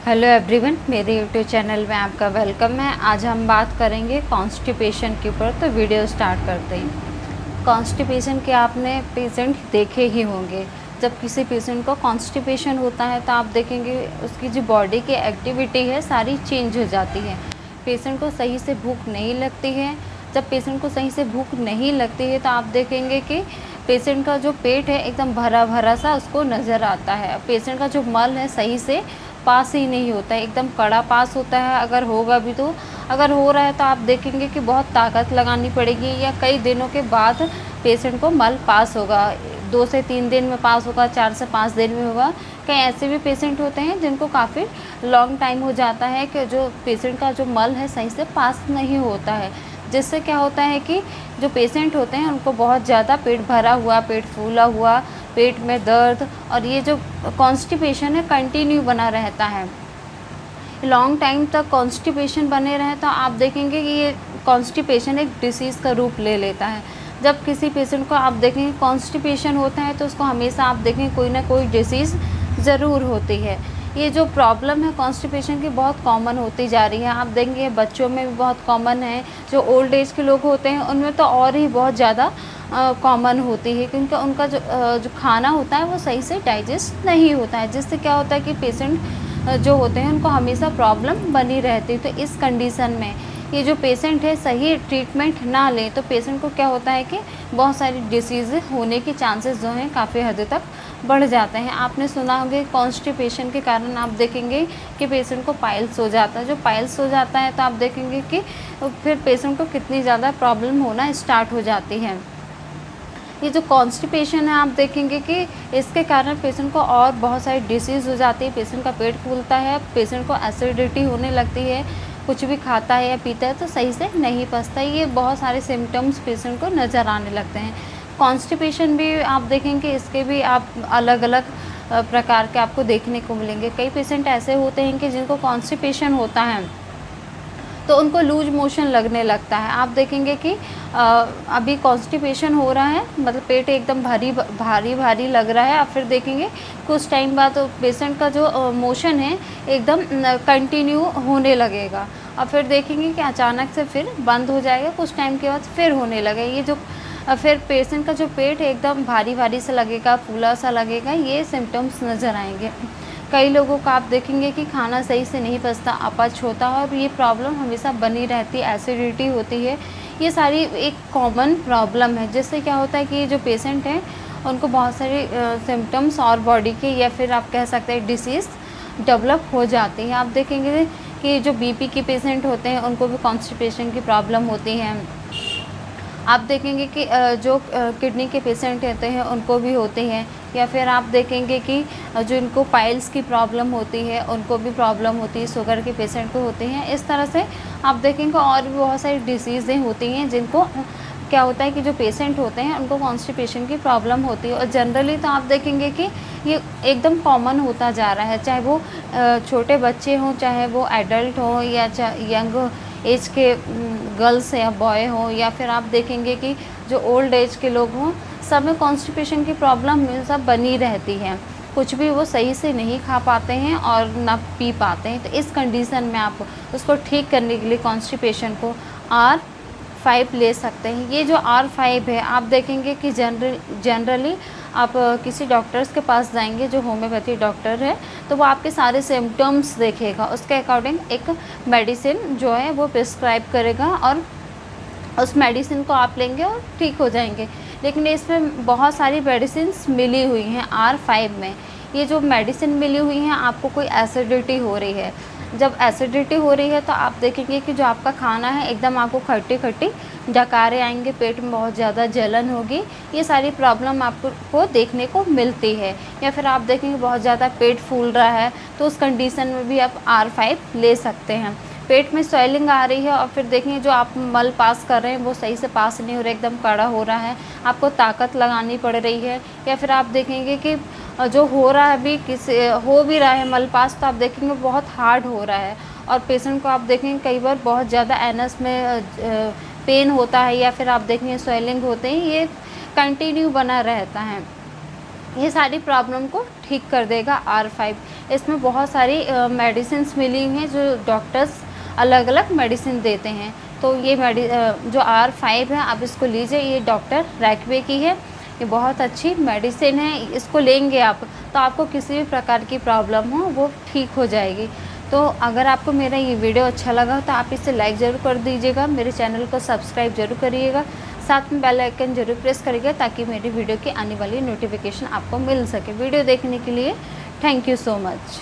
Hello everyone, मेरे YouTube channel में आपका वेलकम है। आज हम बात करेंगे कॉन्स्टिपेशन के ऊपर। तो वीडियो स्टार्ट करते हैं। कॉन्स्टिपेशन के आपने पेशेंट देखे ही होंगे। जब किसी पेशेंट को कॉन्स्टिपेशन होता है तो आप देखेंगे उसकी जो बॉडी की एक्टिविटी है सारी चेंज हो जाती है। पेशेंट को सही से भूख नहीं लगती है। जब पेशेंट को सही से भूख नहीं लगती है तो आप देखेंगे कि पेशेंट का जो पेट है एकदम भरा भरा सा उसको नज़र आता है। पेशेंट का जो मल है सही से पास ही नहीं होता है, एकदम कड़ा पास होता है। अगर होगा भी तो अगर हो रहा है तो आप देखेंगे कि बहुत ताकत लगानी पड़ेगी या कई दिनों के बाद पेशेंट को मल पास होगा। 2 से 3 दिन में पास होगा, 4 से 5 दिन में होगा। कई ऐसे भी पेशेंट होते हैं जिनको काफ़ी लॉन्ग टाइम हो जाता है कि जो पेशेंट का जो मल है सही से पास नहीं होता है। जिससे क्या होता है कि जो पेशेंट होते हैं उनको बहुत ज़्यादा पेट भरा हुआ, पेट फूला हुआ, पेट में दर्द और ये जो कॉन्स्टिपेशन है कंटिन्यू बना रहता है। लॉन्ग टाइम तक कॉन्स्टिपेशन बने रहे तो आप देखेंगे कि ये कॉन्स्टिपेशन एक डिसीज़ का रूप ले लेता है। जब किसी पेशेंट को आप देखेंगे कॉन्स्टिपेशन होता है तो उसको हमेशा आप देखेंगे कोई ना कोई डिसीज़ ज़रूर होती है। ये जो प्रॉब्लम है कॉन्स्टिपेशन की बहुत कॉमन होती जा रही है। आप देखेंगे बच्चों में भी बहुत कॉमन है, जो ओल्ड एज के लोग होते हैं उनमें तो और ही बहुत ज़्यादा कॉमन होती है, क्योंकि उनका जो खाना होता है वो सही से डाइजेस्ट नहीं होता है। जिससे क्या होता है कि पेशेंट जो होते हैं उनको हमेशा प्रॉब्लम बनी रहती है। तो इस कंडीशन में ये जो पेशेंट है सही ट्रीटमेंट ना लें तो पेशेंट को क्या होता है कि बहुत सारी डिसीज़ होने के चांसेस जो हैं काफ़ी हद तक बढ़ जाते हैं। आपने सुना होगा कॉन्स्टिपेशन के कारण आप देखेंगे कि पेशेंट को पाइल्स हो जाता है। जो पाइल्स हो जाता है तो आप देखेंगे कि फिर पेशेंट को कितनी ज़्यादा प्रॉब्लम होना स्टार्ट हो जाती है। ये जो कॉन्स्टिपेशन है आप देखेंगे कि इसके कारण पेशेंट को और बहुत सारी डिसीज़ हो जाती है। पेशेंट का पेट फूलता है, पेशेंट को एसिडिटी होने लगती है, कुछ भी खाता है या पीता है तो सही से नहीं पचता। ये बहुत सारे सिम्टम्स पेशेंट को नज़र आने लगते हैं। कॉन्स्टिपेशन भी आप देखेंगे इसके भी आप अलग अलग प्रकार के आपको देखने को मिलेंगे। कई पेशेंट ऐसे होते हैं कि जिनको कॉन्स्टिपेशन होता है तो उनको लूज मोशन लगने लगता है। आप देखेंगे कि अभी कॉन्स्टिपेशन हो रहा है, मतलब पेट एकदम भारी भारी लग रहा है। आप फिर देखेंगे कुछ टाइम बाद तो पेशेंट का जो मोशन है एकदम कंटिन्यू होने लगेगा और फिर देखेंगे कि अचानक से फिर बंद हो जाएगा, कुछ टाइम के बाद फिर होने लगेगा। ये जो फिर पेशेंट का जो पेट है एकदम भारी भारी सा लगेगा, फूला सा लगेगा, ये सिम्टम्स नज़र आएंगे। कई लोगों का आप देखेंगे कि खाना सही से नहीं पचता, अपच होता है और ये प्रॉब्लम हमेशा बनी रहती है, एसिडिटी होती है। ये सारी एक कॉमन प्रॉब्लम है, जिससे क्या होता है कि जो पेशेंट हैं उनको बहुत सारे सिम्टम्स और बॉडी के या फिर आप कह सकते हैं डिसीज़ डेवलप हो जाती है। आप देखेंगे कि जो बीपी के पेशेंट होते हैं उनको भी कॉन्स्टिपेशन की प्रॉब्लम होती है। आप देखेंगे कि जो किडनी के पेशेंट होते हैं उनको भी होती है, या फिर आप देखेंगे कि जो इनको पाइल्स की प्रॉब्लम होती है उनको भी प्रॉब्लम होती है, शुगर के पेशेंट को होती हैं। इस तरह से आप देखेंगे और भी बहुत सारी डिसीज़ें होती हैं जिनको क्या होता है कि जो पेशेंट होते हैं उनको कॉन्स्टिपेशन की प्रॉब्लम होती है। और जनरली तो आप देखेंगे कि ये एकदम कॉमन होता जा रहा है, चाहे वो छोटे बच्चे हों, चाहे वो एडल्ट हों या यंग एज के गर्ल्स या बॉय हों, या फिर आप देखेंगे कि जो ओल्ड एज के लोग हों, सब में कॉन्स्टिपेशन की प्रॉब्लम सब बनी रहती है। कुछ भी वो सही से नहीं खा पाते हैं और ना पी पाते हैं। तो इस कंडीशन में आप उसको ठीक करने के लिए कॉन्स्टिपेशन को R5 ले सकते हैं। ये जो R5 है आप देखेंगे कि जनरली आप किसी डॉक्टर्स के पास जाएंगे जो होम्योपैथी डॉक्टर है तो वो आपके सारे सिम्टम्स देखेगा, उसके अकॉर्डिंग एक मेडिसिन जो है वो प्रिस्क्राइब करेगा और उस मेडिसिन को आप लेंगे और ठीक हो जाएंगे। लेकिन इसमें बहुत सारी मेडिसिन्स मिली हुई हैं R5 में। ये जो मेडिसिन मिली हुई हैं, आपको कोई एसिडिटी हो रही है, जब एसिडिटी हो रही है तो आप देखेंगे कि जो आपका खाना है एकदम आपको खट्टी खट्टी डकारे आएंगे, पेट में बहुत ज़्यादा जलन होगी। ये सारी प्रॉब्लम आपको देखने को मिलती है। या फिर आप देखेंगे बहुत ज़्यादा पेट फूल रहा है तो उस कंडीशन में भी आप R5 ले सकते हैं। पेट में स्वेलिंग आ रही है और फिर देखेंगे जो आप मल पास कर रहे हैं वो सही से पास नहीं हो रहा, एकदम कड़ा हो रहा है, आपको ताकत लगानी पड़ रही है। या फिर आप देखेंगे कि जो हो रहा है अभी हो भी रहा है मल पास तो आप देखेंगे बहुत हार्ड हो रहा है और पेशेंट को आप देखेंगे कई बार बहुत ज़्यादा एनस में पेन होता है या फिर आप देखेंगे स्वेलिंग होते हैं, ये कंटिन्यू बना रहता है। ये सारी प्रॉब्लम को ठीक कर देगा R5। इसमें बहुत सारी मेडिसिन्स मिली हुई हैं जो डॉक्टर्स अलग अलग मेडिसिन देते हैं। तो ये जो R5 है आप इसको लीजिए, ये डॉक्टर रैकवे की है, ये बहुत अच्छी मेडिसिन है। इसको लेंगे आप तो आपको किसी भी प्रकार की प्रॉब्लम हो वो ठीक हो जाएगी। तो अगर आपको मेरा ये वीडियो अच्छा लगा तो आप इसे लाइक ज़रूर कर दीजिएगा, मेरे चैनल को सब्सक्राइब जरूर करिएगा, साथ में बेल आइकन जरूर प्रेस करिएगा ताकि मेरी वीडियो की आने वाली नोटिफिकेशन आपको मिल सके। वीडियो देखने के लिए थैंक यू सो मच।